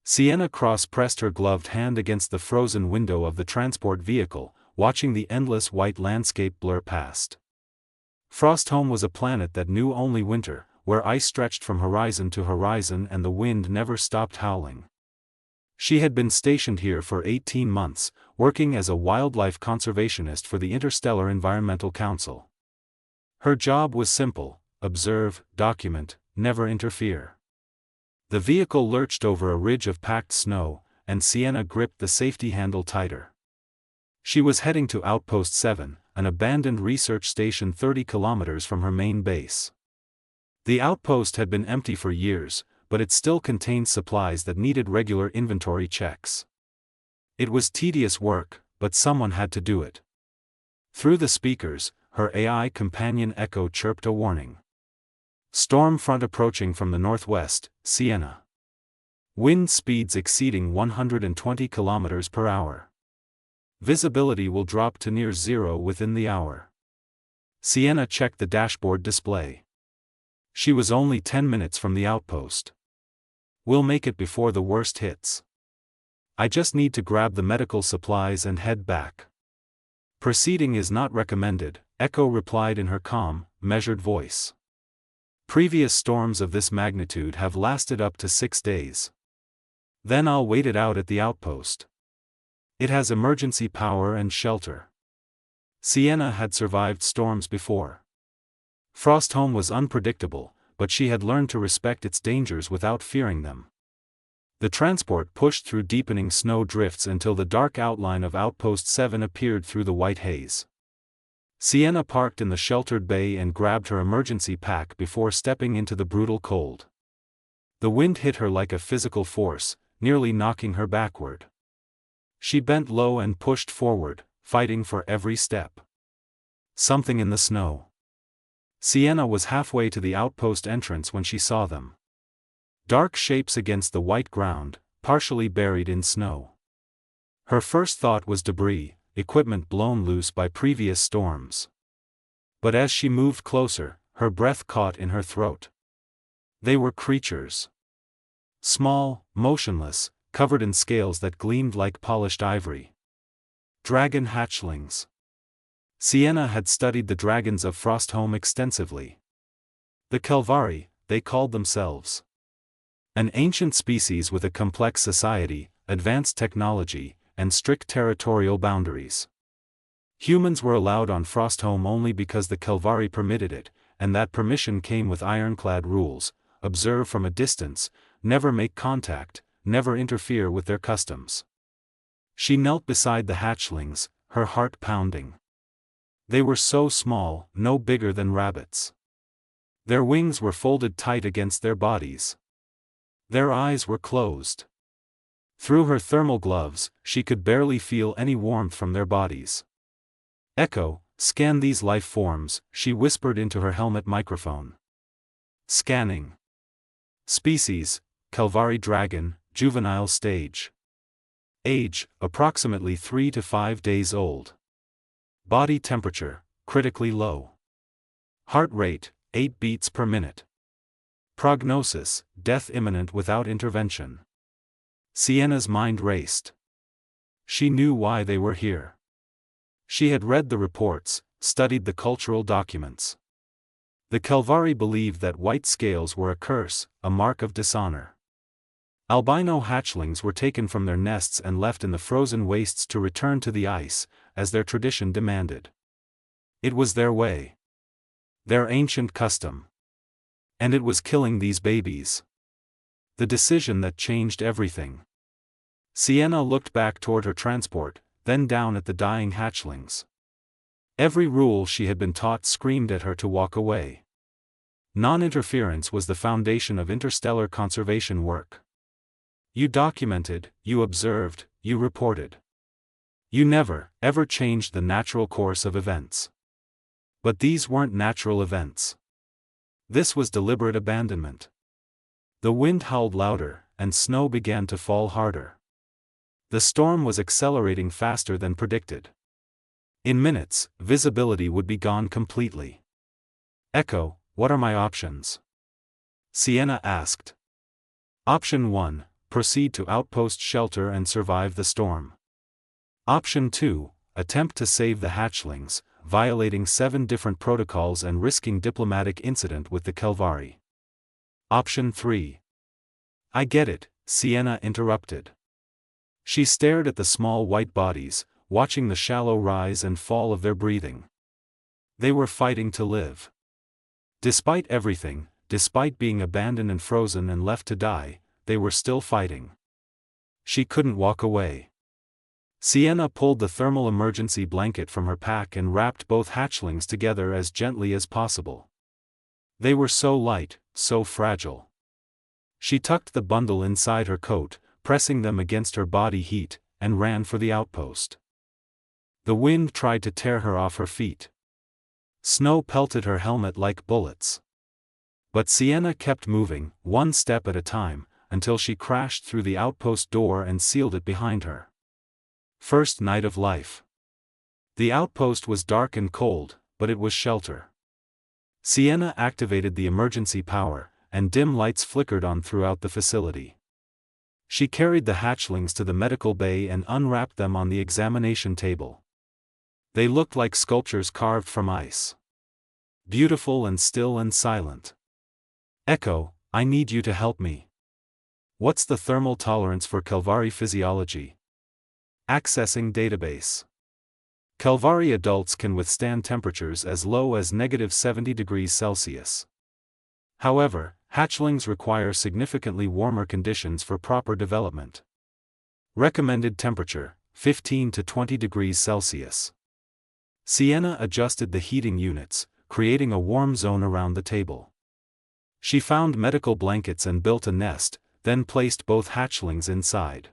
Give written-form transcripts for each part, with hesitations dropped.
Sienna cross-pressed her gloved hand against the frozen window of the transport vehicle, watching the endless white landscape blur past. Frostholm was a planet that knew only winter, where ice stretched from horizon to horizon and the wind never stopped howling. She had been stationed here for 18 months, working as a wildlife conservationist for the Interstellar Environmental Council. Her job was simple: observe, document, never interfere. The vehicle lurched over a ridge of packed snow, and Sienna gripped the safety handle tighter. She was heading to Outpost 7, an abandoned research station 30 kilometers from her main base. The outpost had been empty for years, but it still contained supplies that needed regular inventory checks. It was tedious work, but someone had to do it. Through the speakers, her AI companion Echo chirped a warning. Storm front approaching from the northwest, Sienna. Wind speeds exceeding 120 kilometers per hour. Visibility will drop to near zero within the hour. Sienna checked the dashboard display. She was only 10 minutes from the outpost. We'll make it before the worst hits. I just need to grab the medical supplies and head back. Proceeding is not recommended, Echo replied in her calm, measured voice. Previous storms of this magnitude have lasted up to 6 days. Then I'll wait it out at the outpost. It has emergency power and shelter. Sienna had survived storms before. Frostholm was unpredictable, but she had learned to respect its dangers without fearing them. The transport pushed through deepening snow drifts until the dark outline of Outpost 7 appeared through the white haze. Sienna parked in the sheltered bay and grabbed her emergency pack before stepping into the brutal cold. The wind hit her like a physical force, nearly knocking her backward. She bent low and pushed forward, fighting for every step. Something in the snow. Sienna was halfway to the outpost entrance when she saw them. Dark shapes against the white ground, partially buried in snow. Her first thought was debris, equipment blown loose by previous storms. But as she moved closer, her breath caught in her throat. They were creatures. Small, motionless, covered in scales that gleamed like polished ivory. Dragon hatchlings. Sienna had studied the dragons of Frostholm extensively. The Kelvari, they called themselves. An ancient species with a complex society, advanced technology, and strict territorial boundaries. Humans were allowed on Frostholm only because the Kelvari permitted it, and that permission came with ironclad rules: observe from a distance, never make contact, never interfere with their customs. She knelt beside the hatchlings, her heart pounding. They were so small, no bigger than rabbits. Their wings were folded tight against their bodies. Their eyes were closed. Through her thermal gloves, she could barely feel any warmth from their bodies. Echo, scan these life forms, she whispered into her helmet microphone. Scanning. Species, Kelvari dragon, juvenile stage. Age, approximately 3 to 5 days old. Body temperature, critically low. Heart rate, 8 beats per minute. Prognosis, death imminent without intervention. Sienna's mind raced. She knew why they were here. She had read the reports, studied the cultural documents. The Kelvari believed that white scales were a curse, a mark of dishonor. Albino hatchlings were taken from their nests and left in the frozen wastes to return to the ice, as their tradition demanded. It was their way. Their ancient custom. And it was killing these babies. The decision that changed everything. Sienna looked back toward her transport, then down at the dying hatchlings. Every rule she had been taught screamed at her to walk away. Non-interference was the foundation of interstellar conservation work. You documented, you observed, you reported. You never, ever changed the natural course of events. But these weren't natural events. This was deliberate abandonment. The wind howled louder, and snow began to fall harder. The storm was accelerating faster than predicted. In minutes, visibility would be gone completely. Echo, what are my options? Sienna asked. Option 1, proceed to outpost shelter and survive the storm. Option 2, attempt to save the hatchlings, violating 7 different protocols and risking diplomatic incident with the Kelvari. Option 3. I get it, Sienna interrupted. She stared at the small white bodies, watching the shallow rise and fall of their breathing. They were fighting to live. Despite everything, despite being abandoned and frozen and left to die, they were still fighting. She couldn't walk away. Sienna pulled the thermal emergency blanket from her pack and wrapped both hatchlings together as gently as possible. They were so light, so fragile. She tucked the bundle inside her coat, pressing them against her body heat, and ran for the outpost. The wind tried to tear her off her feet. Snow pelted her helmet like bullets. But Sienna kept moving, one step at a time, until she crashed through the outpost door and sealed it behind her. First night of life. The outpost was dark and cold, but it was shelter. Sienna activated the emergency power, and dim lights flickered on throughout the facility. She carried the hatchlings to the medical bay and unwrapped them on the examination table. They looked like sculptures carved from ice. Beautiful and still and silent. Echo, I need you to help me. What's the thermal tolerance for Kelvari physiology? Accessing database. Kelvari adults can withstand temperatures as low as -70 degrees Celsius. However, hatchlings require significantly warmer conditions for proper development. Recommended temperature, 15 to 20 degrees Celsius. Sienna adjusted the heating units, creating a warm zone around the table. She found medical blankets and built a nest, then placed both hatchlings inside.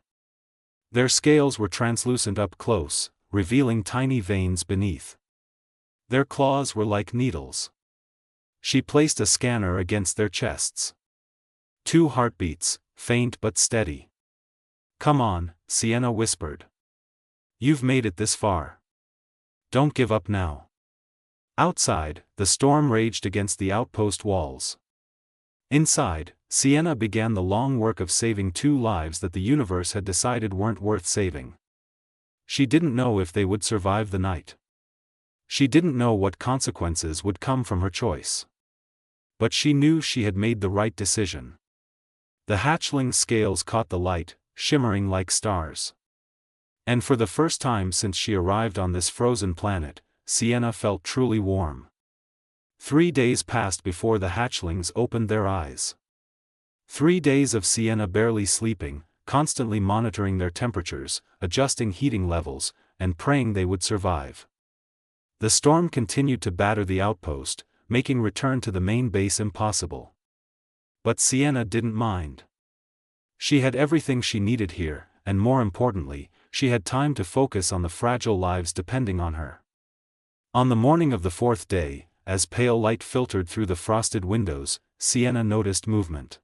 Their scales were translucent up close, revealing tiny veins beneath. Their claws were like needles. She placed a scanner against their chests. 2 heartbeats, faint but steady. Come on, Sienna whispered. You've made it this far. Don't give up now. Outside, the storm raged against the outpost walls. Inside, Sienna began the long work of saving 2 lives that the universe had decided weren't worth saving. She didn't know if they would survive the night. She didn't know what consequences would come from her choice. But she knew she had made the right decision. The hatchling scales caught the light, shimmering like stars. And for the first time since she arrived on this frozen planet, Sienna felt truly warm. 3 days passed before the hatchlings opened their eyes. 3 days of Sienna barely sleeping, constantly monitoring their temperatures, adjusting heating levels, and praying they would survive. The storm continued to batter the outpost, making return to the main base impossible. But Sienna didn't mind. She had everything she needed here, and more importantly, she had time to focus on the fragile lives depending on her. On the morning of the 4th day, as pale light filtered through the frosted windows, Sienna noticed movement.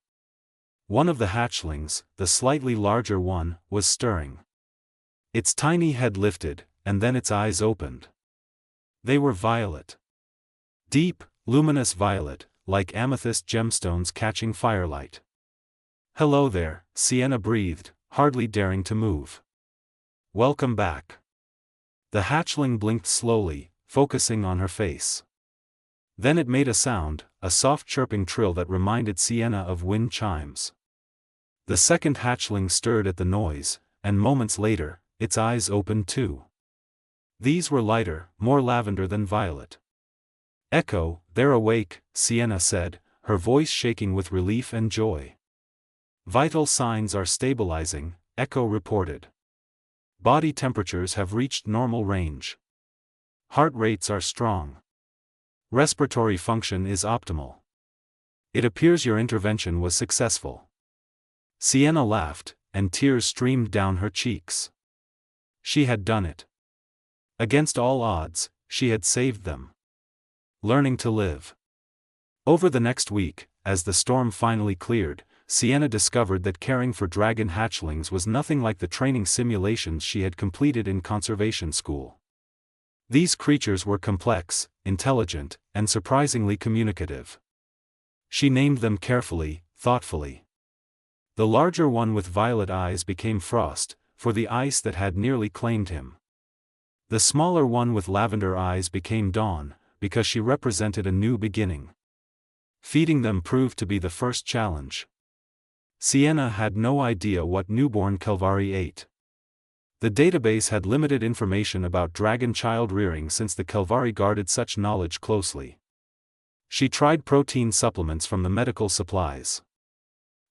One of the hatchlings, the slightly larger one, was stirring. Its tiny head lifted, and then its eyes opened. They were violet. Deep, luminous violet, like amethyst gemstones catching firelight. Hello there, Sienna breathed, hardly daring to move. Welcome back. The hatchling blinked slowly, focusing on her face. Then it made a sound, a soft chirping trill that reminded Sienna of wind chimes. The second hatchling stirred at the noise, and moments later, its eyes opened too. These were lighter, more lavender than violet. Echo, they're awake, Sienna said, her voice shaking with relief and joy. Vital signs are stabilizing, Echo reported. Body temperatures have reached normal range. Heart rates are strong. Respiratory function is optimal. It appears your intervention was successful. Sienna laughed, and tears streamed down her cheeks. She had done it. Against all odds, she had saved them. Learning to live. Over the next week, as the storm finally cleared, Sienna discovered that caring for dragon hatchlings was nothing like the training simulations she had completed in conservation school. These creatures were complex, intelligent, and surprisingly communicative. She named them carefully, thoughtfully. The larger one with violet eyes became Frost, for the ice that had nearly claimed him. The smaller one with lavender eyes became Dawn, because she represented a new beginning. Feeding them proved to be the first challenge. Sienna had no idea what newborn Calvari ate. The database had limited information about dragon child rearing since the Calvari guarded such knowledge closely. She tried protein supplements from the medical supplies.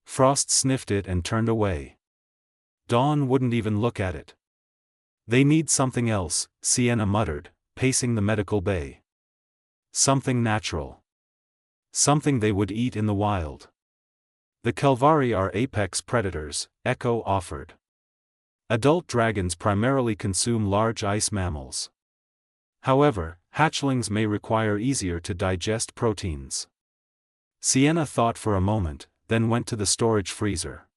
Frost sniffed it and turned away. Dawn wouldn't even look at it. They need something else, Sienna muttered, pacing the medical bay. Something natural. Something they would eat in the wild. The Calvari are apex predators, Echo offered. Adult dragons primarily consume large ice mammals. However, hatchlings may require easier to digest proteins. Sienna thought for a moment, then went to the storage freezer.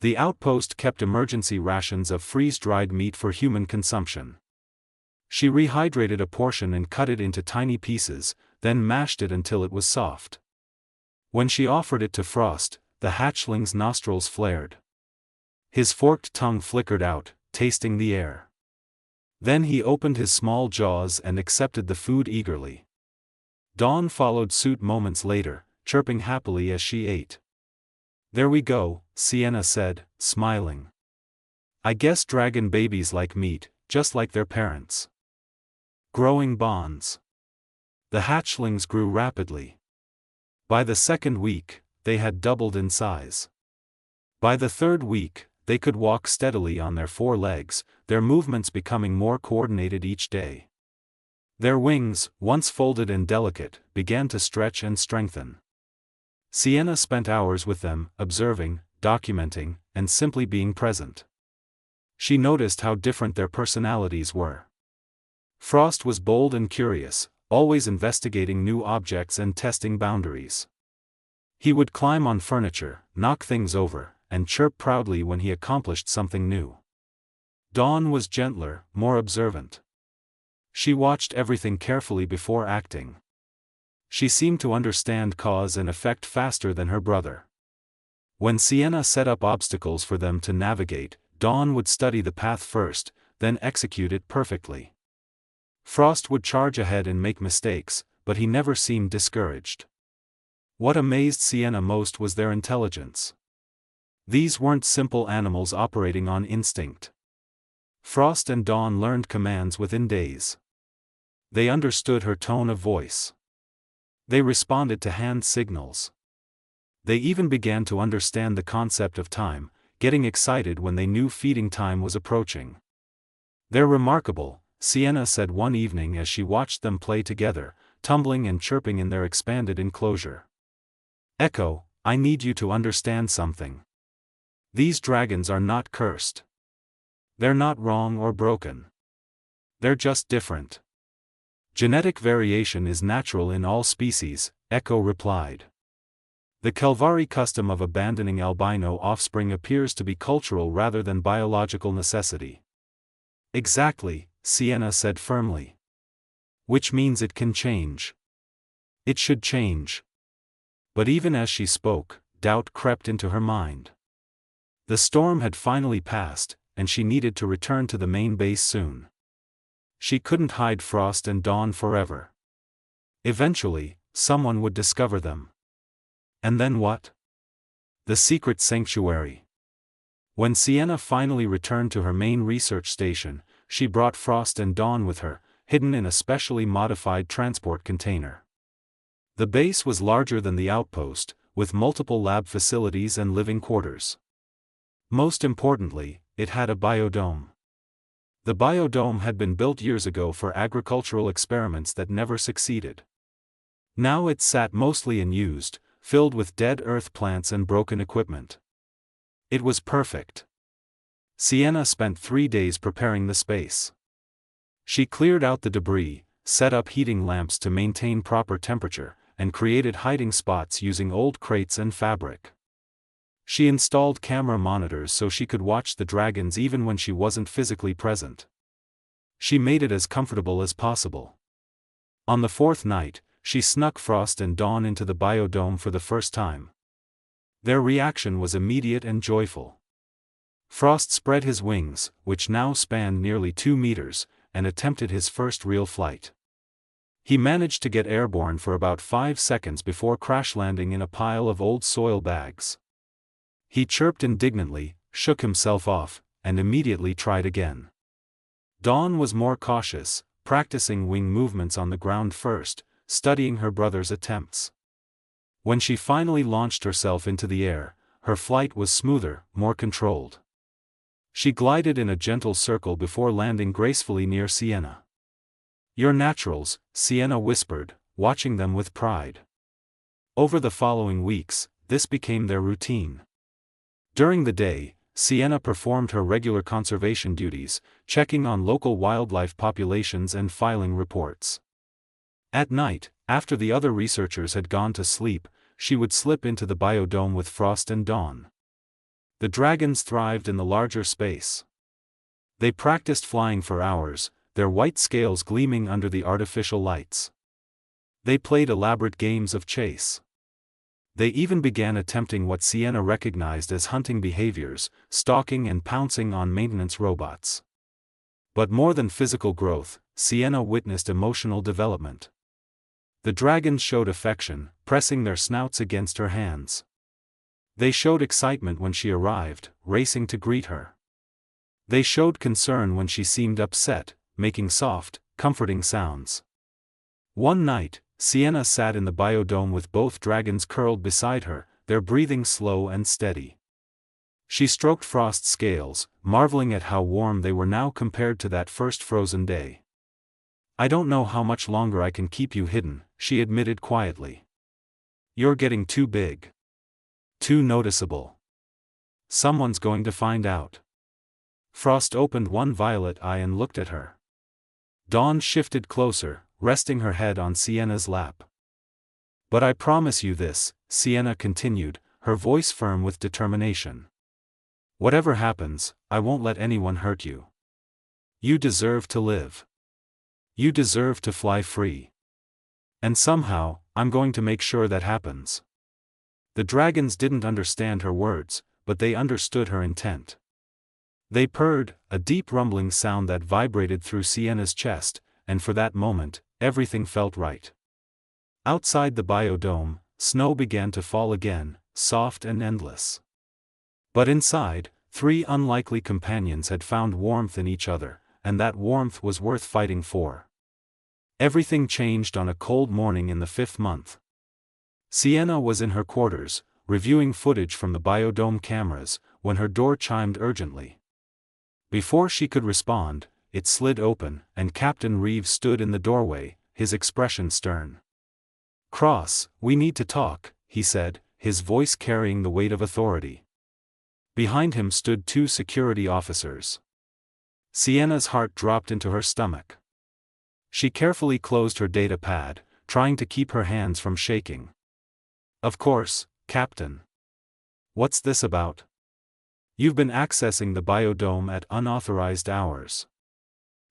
The outpost kept emergency rations of freeze-dried meat for human consumption. She rehydrated a portion and cut it into tiny pieces, then mashed it until it was soft. When she offered it to Frost, the hatchling's nostrils flared. His forked tongue flickered out, tasting the air. Then he opened his small jaws and accepted the food eagerly. Dawn followed suit moments later, chirping happily as she ate. "There we go," Sienna said, smiling. "I guess dragon babies like meat, just like their parents." Growing bonds. The hatchlings grew rapidly. By the second week, they had doubled in size. By the third week, they could walk steadily on their 4 legs, their movements becoming more coordinated each day. Their wings, once folded and delicate, began to stretch and strengthen. Sienna spent hours with them, observing, documenting, and simply being present. She noticed how different their personalities were. Frost was bold and curious, always investigating new objects and testing boundaries. He would climb on furniture, knock things over, and chirp proudly when he accomplished something new. Dawn was gentler, more observant. She watched everything carefully before acting. She seemed to understand cause and effect faster than her brother. When Sienna set up obstacles for them to navigate, Dawn would study the path first, then execute it perfectly. Frost would charge ahead and make mistakes, but he never seemed discouraged. What amazed Sienna most was their intelligence. These weren't simple animals operating on instinct. Frost and Dawn learned commands within days. They understood her tone of voice. They responded to hand signals. They even began to understand the concept of time, getting excited when they knew feeding time was approaching. "They're remarkable," Sienna said one evening as she watched them play together, tumbling and chirping in their expanded enclosure. "Echo, I need you to understand something. These dragons are not cursed. They're not wrong or broken. They're just different. Genetic variation is natural in all species," Echo replied. "The Calvari custom of abandoning albino offspring appears to be cultural rather than biological necessity." "Exactly," Sienna said firmly. "Which means it can change. It should change." But even as she spoke, doubt crept into her mind. The storm had finally passed, and she needed to return to the main base soon. She couldn't hide Frost and Dawn forever. Eventually, someone would discover them. And then what? The secret sanctuary. When Sienna finally returned to her main research station, she brought Frost and Dawn with her, hidden in a specially modified transport container. The base was larger than the outpost, with multiple lab facilities and living quarters. Most importantly, it had a biodome. The biodome had been built years ago for agricultural experiments that never succeeded. Now it sat mostly unused, filled with dead earth plants and broken equipment. It was perfect. Sienna spent 3 days preparing the space. She cleared out the debris, set up heating lamps to maintain proper temperature, and created hiding spots using old crates and fabric. She installed camera monitors so she could watch the dragons even when she wasn't physically present. She made it as comfortable as possible. On the 4th night, she snuck Frost and Dawn into the biodome for the first time. Their reaction was immediate and joyful. Frost spread his wings, which now spanned nearly 2 meters, and attempted his first real flight. He managed to get airborne for about 5 seconds before crash-landing in a pile of old soil bags. He chirped indignantly, shook himself off, and immediately tried again. Dawn was more cautious, practicing wing movements on the ground first, studying her brother's attempts. When she finally launched herself into the air, her flight was smoother, more controlled. She glided in a gentle circle before landing gracefully near Sienna. "You're naturals," Sienna whispered, watching them with pride. Over the following weeks, this became their routine. During the day, Sienna performed her regular conservation duties, checking on local wildlife populations and filing reports. At night, after the other researchers had gone to sleep, she would slip into the biodome with Frost and Dawn. The dragons thrived in the larger space. They practiced flying for hours, their white scales gleaming under the artificial lights. They played elaborate games of chase. They even began attempting what Sienna recognized as hunting behaviors, stalking and pouncing on maintenance robots. But more than physical growth, Sienna witnessed emotional development. The dragons showed affection, pressing their snouts against her hands. They showed excitement when she arrived, racing to greet her. They showed concern when she seemed upset, making soft, comforting sounds. One night, Sienna sat in the biodome with both dragons curled beside her, their breathing slow and steady. She stroked Frost's scales, marveling at how warm they were now compared to that first frozen day. "I don't know how much longer I can keep you hidden," she admitted quietly. "You're getting too big. Too noticeable. Someone's going to find out." Frost opened one violet eye and looked at her. Dawn shifted closer, resting her head on Sienna's lap. "But I promise you this," Sienna continued, her voice firm with determination. "Whatever happens, I won't let anyone hurt you. You deserve to live. You deserve to fly free. And somehow, I'm going to make sure that happens." The dragons didn't understand her words, but they understood her intent. They purred, a deep rumbling sound that vibrated through Sienna's chest, and for that moment, everything felt right. Outside the biodome, snow began to fall again, soft and endless. But inside, 3 unlikely companions had found warmth in each other, and that warmth was worth fighting for. Everything changed on a cold morning in the 5th month. Sienna was in her quarters, reviewing footage from the biodome cameras, when her door chimed urgently. Before she could respond, it slid open, and Captain Reeves stood in the doorway, his expression stern. "Cross, we need to talk," he said, his voice carrying the weight of authority. Behind him stood 2 security officers. Sienna's heart dropped into her stomach. She carefully closed her data pad, trying to keep her hands from shaking. "Of course, Captain. What's this about? You've been accessing the biodome at unauthorized hours.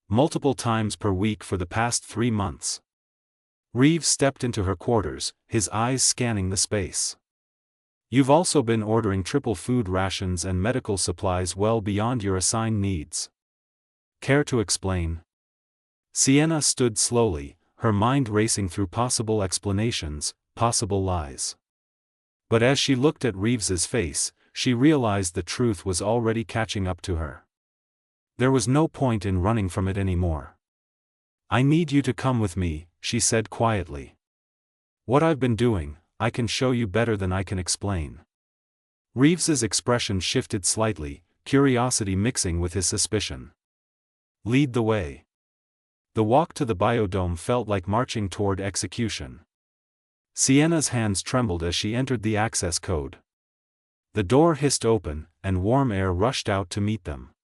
Multiple times per week for the past 3 months." Reeves stepped into her quarters, his eyes scanning the space. "You've also been ordering triple food rations and medical supplies well beyond your assigned needs. Care to explain?" Sienna stood slowly, her mind racing through possible explanations, possible lies. But as she looked at Reeves's face, she realized the truth was already catching up to her. There was no point in running from it anymore. "I need you to come with me," she said quietly. "What I've been doing, I can show you better than I can explain." Reeves's expression shifted slightly, curiosity mixing with his suspicion. "Lead the way." The walk to the biodome felt like marching toward execution. Sienna's hands trembled as she entered the access code. The door hissed open, and warm air rushed out to meet them.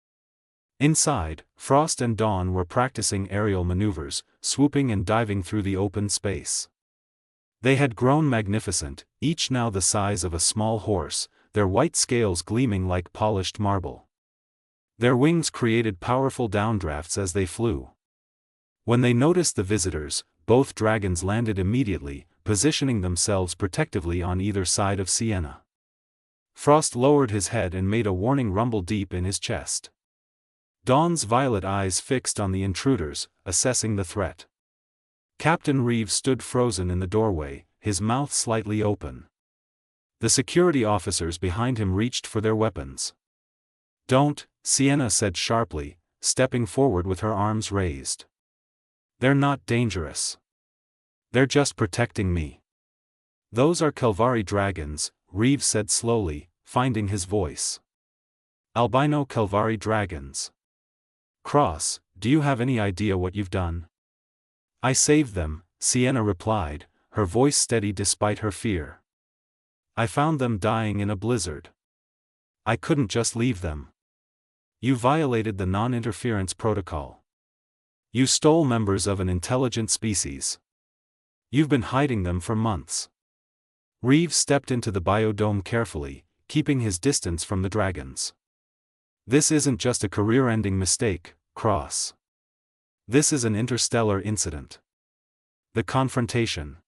Inside, Frost and Dawn were practicing aerial maneuvers, swooping and diving through the open space. They had grown magnificent, each now the size of a small horse, their white scales gleaming like polished marble. Their wings created powerful downdrafts as they flew. When they noticed the visitors, both dragons landed immediately, positioning themselves protectively on either side of Sienna. Frost lowered his head and made a warning rumble deep in his chest. Dawn's violet eyes fixed on the intruders, assessing the threat. Captain Reeves stood frozen in the doorway, his mouth slightly open. The security officers behind him reached for their weapons. "Don't," Sienna said sharply, stepping forward with her arms raised. "They're not dangerous. They're just protecting me." "Those are Kelvari dragons," Reeves said slowly, finding his voice. "Albino Kelvari dragons. Cross, do you have any idea what you've done?" "I saved them," Sienna replied, her voice steady despite her fear. "I found them dying in a blizzard. I couldn't just leave them. You violated the non-interference protocol. You stole members of an intelligent species. You've been hiding them for months." Reeves stepped into the biodome carefully, keeping his distance from the dragons. "This isn't just a career-ending mistake, Cross. This is an interstellar incident." The confrontation.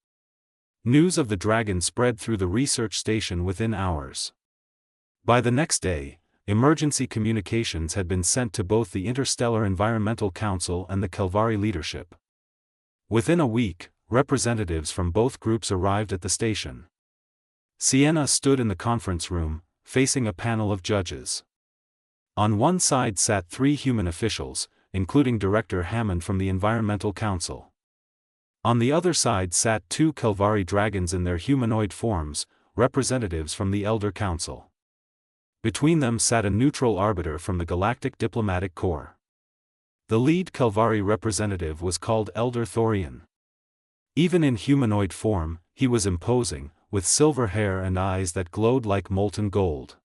News of the dragon spread through the research station within hours. By the next day, emergency communications had been sent to both the Interstellar Environmental Council and the Kelvari leadership. Within a week, representatives from both groups arrived at the station. Sienna stood in the conference room, facing a panel of judges. On one side sat 3 human officials, including Director Hammond from the Environmental Council. On the other side sat 2 Kelvari dragons in their humanoid forms, representatives from the Elder Council. Between them sat a neutral arbiter from the Galactic Diplomatic Corps. The lead Kelvari representative was called Elder Thorian. Even in humanoid form, he was imposing, with silver hair and eyes that glowed like molten gold.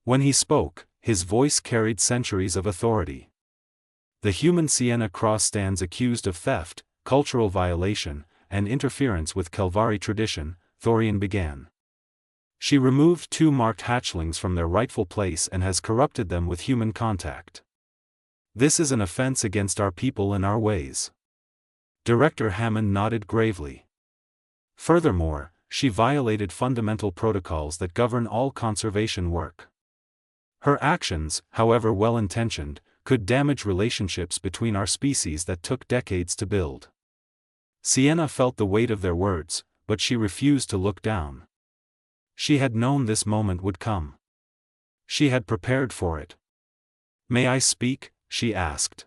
When he spoke, his voice carried centuries of authority. "The human Sienna Cross stands accused of theft, cultural violation, and interference with Kelvari tradition," Thorian began. "She removed 2 marked hatchlings from their rightful place and has corrupted them with human contact. This is an offense against our people and our ways." Director Hammond nodded gravely. "Furthermore, she violated fundamental protocols that govern all conservation work. Her actions, however well-intentioned, could damage relationships between our species that took decades to build." Sienna felt the weight of their words, but she refused to look down. She had known this moment would come. She had prepared for it. "May I speak?" she asked.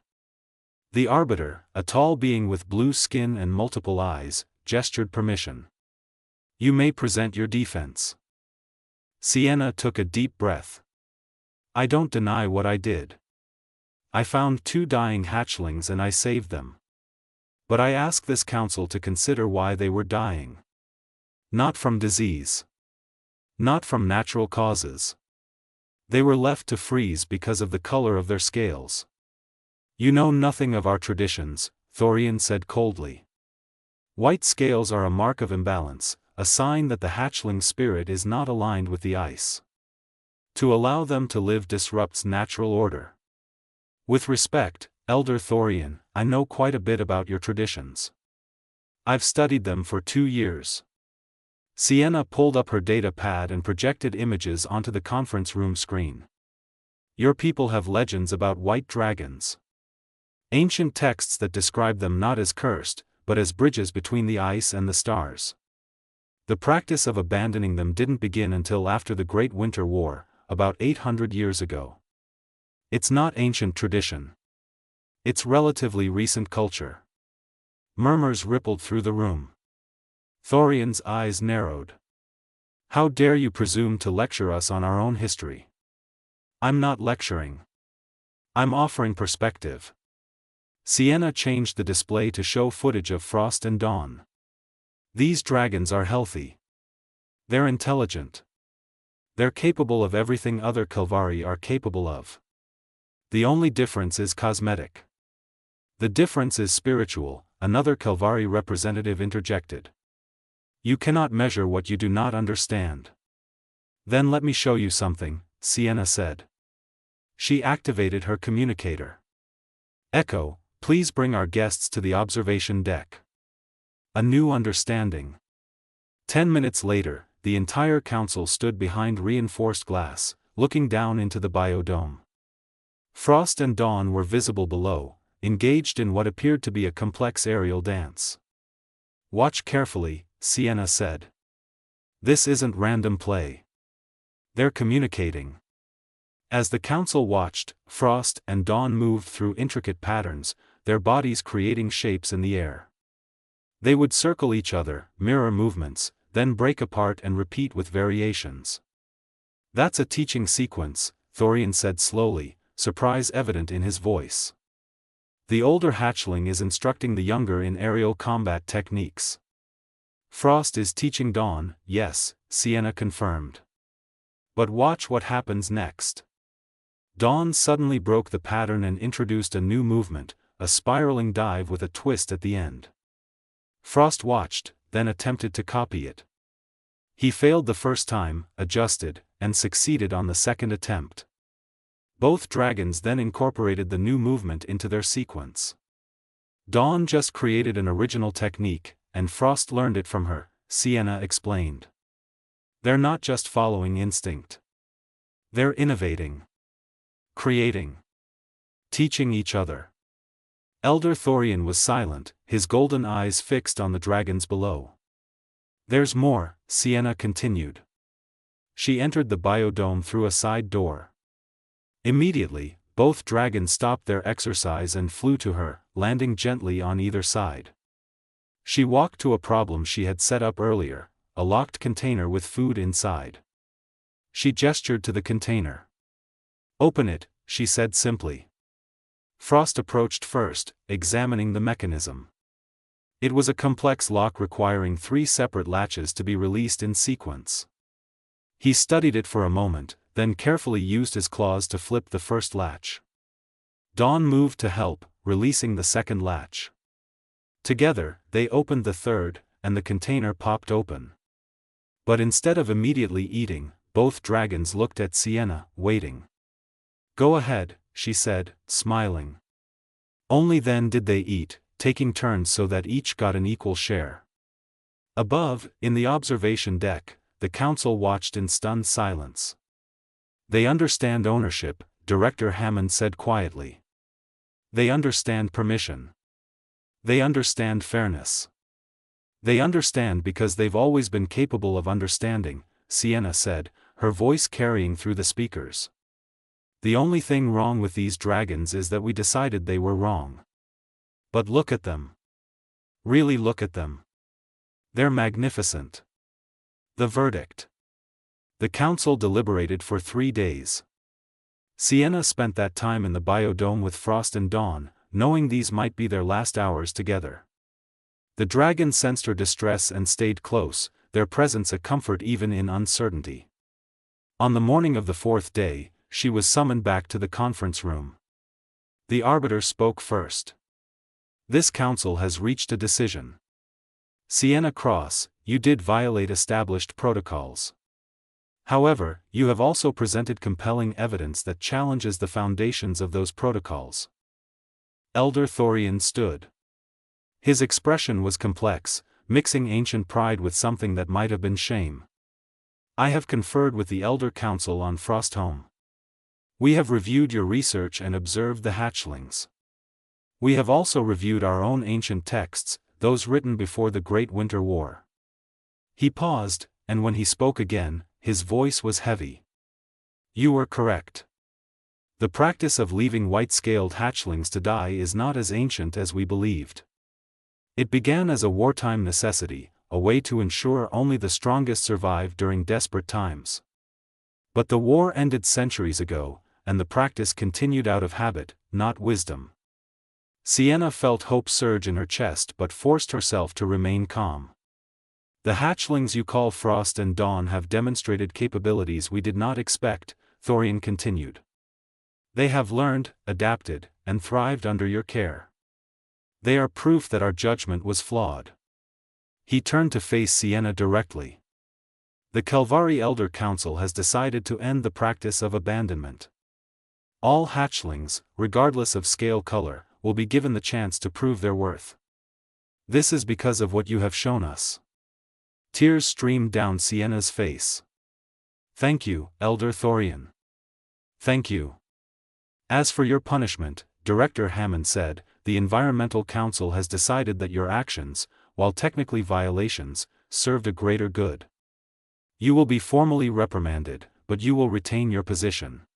The arbiter, a tall being with blue skin and multiple eyes, gestured permission. "You may present your defense." Sienna took a deep breath. "I don't deny what I did. I found 2 dying hatchlings and I saved them. But I ask this council to consider why they were dying. Not from disease. Not from natural causes. They were left to freeze because of the color of their scales." "You know nothing of our traditions," Thorian said coldly. "White scales are a mark of imbalance, a sign that the hatchling spirit is not aligned with the ice. To allow them to live disrupts natural order. With respect, Elder Thorian, I know quite a bit about your traditions. I've studied them for 2 years." Sienna pulled up her data pad and projected images onto the conference room screen. "Your people have legends about white dragons. Ancient texts that describe them not as cursed, but as bridges between the ice and the stars. The practice of abandoning them didn't begin until after the Great Winter War, about 800 years ago. It's not ancient tradition. It's relatively recent culture." Murmurs rippled through the room. Thorian's eyes narrowed. "How dare you presume to lecture us on our own history?" "I'm not lecturing. I'm offering perspective." Sienna changed the display to show footage of Frost and Dawn. "These dragons are healthy. They're intelligent. They're capable of everything other Kelvari are capable of. The only difference is cosmetic." "The difference is spiritual," another Kelvari representative interjected. "You cannot measure what you do not understand." "Then let me show you something," Sienna said. She activated her communicator. "Echo, please bring our guests to the observation deck." A new understanding. 10 minutes later, the entire council stood behind reinforced glass, looking down into the biodome. Frost and Dawn were visible below, engaged in what appeared to be a complex aerial dance. "Watch carefully," Sienna said. "This isn't random play. They're communicating." As the council watched, Frost and Dawn moved through intricate patterns, their bodies creating shapes in the air. They would circle each other, mirror movements, then break apart and repeat with variations. "That's a teaching sequence," Thorian said slowly, surprise evident in his voice. "The older hatchling is instructing the younger in aerial combat techniques." "Frost is teaching Dawn," "Yes," Sienna confirmed. "But watch what happens next." Dawn suddenly broke the pattern and introduced a new movement, a spiraling dive with a twist at the end. Frost watched, then attempted to copy it. He failed the first time, adjusted, and succeeded on the second attempt. Both dragons then incorporated the new movement into their sequence. Dawn just created an original technique, and Frost learned it from her, Sienna explained. "They're not just following instinct. They're innovating. Creating. Teaching each other." Elder Thorian was silent, his golden eyes fixed on the dragons below. "There's more," Sienna continued. She entered the biodome through a side door. Immediately, both dragons stopped their exercise and flew to her, landing gently on either side. She walked to a problem she had set up earlier, a locked container with food inside. She gestured to the container. "Open it," she said simply. Frost approached first, examining the mechanism. It was a complex lock requiring 3 separate latches to be released in sequence. He studied it for a moment, then carefully used his claws to flip the first latch. Dawn moved to help, releasing the second latch. Together, they opened the third, and the container popped open. But instead of immediately eating, both dragons looked at Sienna, waiting. "Go ahead," she said, smiling. Only then did they eat, taking turns so that each got an equal share. Above, in the observation deck, the council watched in stunned silence. "They understand ownership," Director Hammond said quietly. "They understand permission. They understand fairness. They understand because they've always been capable of understanding," Sienna said, her voice carrying through the speakers. "The only thing wrong with these dragons is that we decided they were wrong. But look at them. Really look at them. They're magnificent." The verdict. The council deliberated for 3 days. Sienna spent that time in the biodome with Frost and Dawn, knowing these might be their last hours together. The dragons sensed her distress and stayed close, their presence a comfort even in uncertainty. On the morning of the 4th day, she was summoned back to the conference room. The arbiter spoke first. "This council has reached a decision. Sienna Cross, you did violate established protocols. However, you have also presented compelling evidence that challenges the foundations of those protocols." Elder Thorian stood. His expression was complex, mixing ancient pride with something that might have been shame. "I have conferred with the Elder Council on Frostholm. We have reviewed your research and observed the hatchlings. We have also reviewed our own ancient texts, those written before the Great Winter War." He paused, and when he spoke again, his voice was heavy. "You were correct. The practice of leaving white-scaled hatchlings to die is not as ancient as we believed. It began as a wartime necessity, a way to ensure only the strongest survive during desperate times. But the war ended centuries ago, and the practice continued out of habit, not wisdom." Sienna felt hope surge in her chest but forced herself to remain calm. "The hatchlings you call Frost and Dawn have demonstrated capabilities we did not expect," Thorian continued. "They have learned, adapted, and thrived under your care. They are proof that our judgment was flawed." He turned to face Sienna directly. "The Kelvari Elder Council has decided to end the practice of abandonment. All hatchlings, regardless of scale color, will be given the chance to prove their worth. This is because of what you have shown us. Tears streamed down Sienna's face. "Thank you, Elder Thorian. Thank you. As for your punishment," Director Hammond said, "the Environmental Council has decided that your actions, while technically violations, served a greater good. You will be formally reprimanded, but you will retain your position.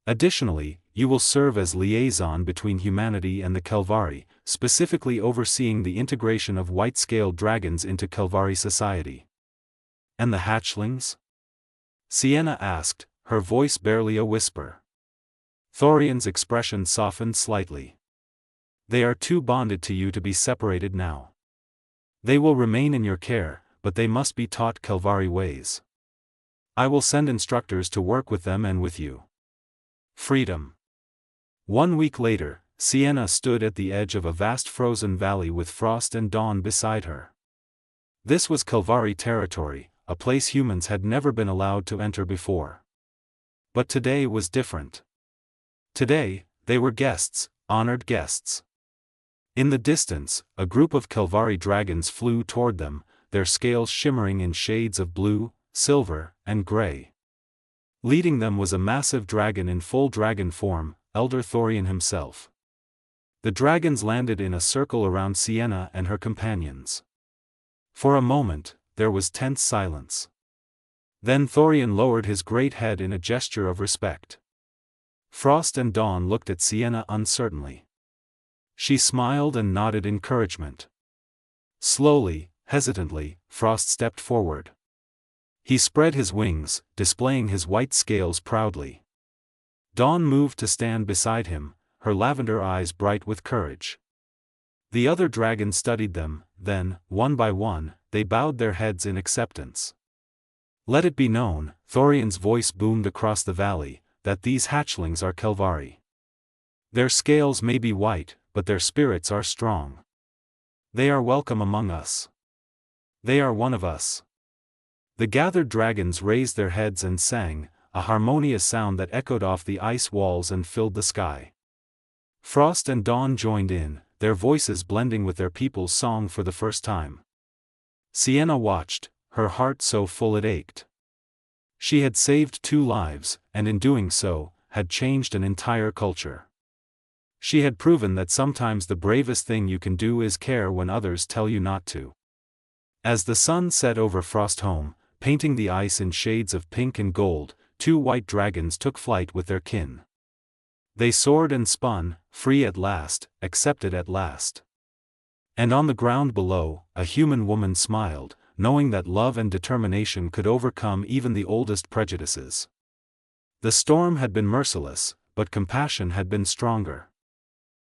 Additionally, you will serve as liaison between humanity and the Kelvari, specifically overseeing the integration of white-scaled dragons into Kelvari society." "And the hatchlings?" Sienna asked, her voice barely a whisper. Thorian's expression softened slightly. "They are too bonded to you to be separated now. They will remain in your care, but they must be taught Kelvari ways. I will send instructors to work with them and with you." Freedom. 1 week later, Sienna stood at the edge of a vast frozen valley with Frost and Dawn beside her. This was Kelvari territory, a place humans had never been allowed to enter before. But today was different. Today, they were guests, honored guests. In the distance, a group of Kelvari dragons flew toward them, their scales shimmering in shades of blue, silver, and gray. Leading them was a massive dragon in full dragon form, Elder Thorian himself. The dragons landed in a circle around Sienna and her companions. For a moment, there was tense silence. Then Thorian lowered his great head in a gesture of respect. Frost and Dawn looked at Sienna uncertainly. She smiled and nodded encouragement. Slowly, hesitantly, Frost stepped forward. He spread his wings, displaying his white scales proudly. Dawn moved to stand beside him, her lavender eyes bright with courage. The other dragons studied them, then, one by one, they bowed their heads in acceptance. "Let it be known," Thorian's voice boomed across the valley, "that these hatchlings are Kelvari. Their scales may be white, but their spirits are strong. They are welcome among us. They are one of us." The gathered dragons raised their heads and sang, a harmonious sound that echoed off the ice walls and filled the sky. Frost and Dawn joined in, their voices blending with their people's song for the first time. Sienna watched, her heart so full it ached. She had saved 2 lives, and in doing so, had changed an entire culture. She had proven that sometimes the bravest thing you can do is care when others tell you not to. As the sun set over Frostholm, painting the ice in shades of pink and gold, 2 white dragons took flight with their kin. They soared and spun, free at last, accepted at last. And on the ground below, a human woman smiled, knowing that love and determination could overcome even the oldest prejudices. The storm had been merciless, but compassion had been stronger.